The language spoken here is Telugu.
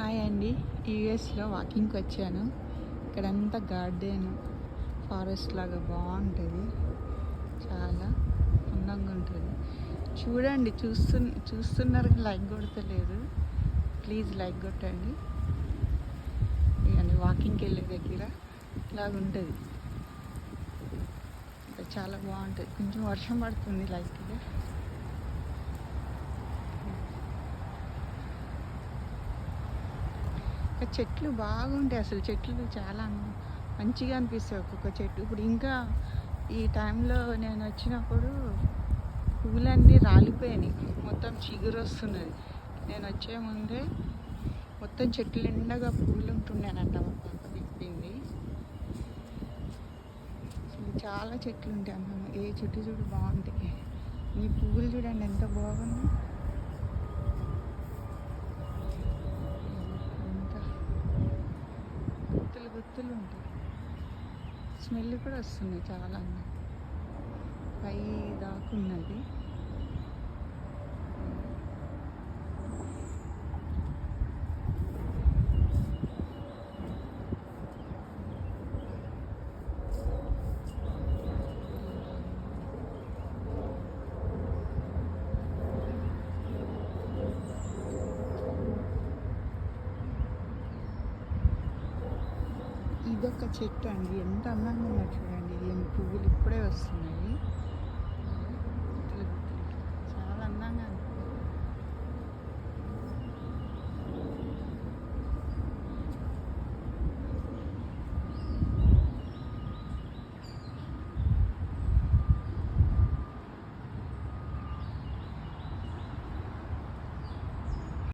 హాయ్ అండి. యూఎస్లో వాకింగ్కి వచ్చాను. ఇక్కడంతా గార్డెన్ ఫారెస్ట్ లాగా బాగుంటుంది, చాలా అందంగా ఉంటుంది. చూడండి, చూస్తున్నారు, లైక్ కొడతలేదు. ప్లీజ్ లైక్ కొట్టండి. ఇవన్నీ వాకింగ్కి వెళ్ళే దగ్గర ఇలాగుంటుంది. చాలా బాగుంటుంది. కొంచెం వర్షం పడుతుంది లైట్గా. చెట్లు బాగుంటాయి, అసలు చెట్లు చాలా మంచిగా అనిపిస్తాయి ఒక్కొక్క చెట్టు. ఇప్పుడు ఇంకా ఈ టైంలో నేను వచ్చినప్పుడు పువ్వులన్నీ రాలిపోయినాయి, మొత్తం చిగురు వస్తున్నది. నేను వచ్చే ముందే మొత్తం చెట్లు నిండగా పువ్వులు ఉంటున్నానంట. మా పాప చెప్పింది. అసలు చాలా చెట్లు ఉంటాయి అన్న, ఏ చెట్టు చూడు బాగుంటాయి. ఈ పువ్వులు చూడండి ఎంత బాగుంది. గుత్తులు ఉంటాయి, స్మెల్ కూడా వస్తుంది చాలా. పై దాకున్నది. ఇదొక చెట్టు అండి, ఎంత అందంగా ఉందో చూడండి. దీని పువ్వులు ఇప్పుడే వస్తున్నాయి.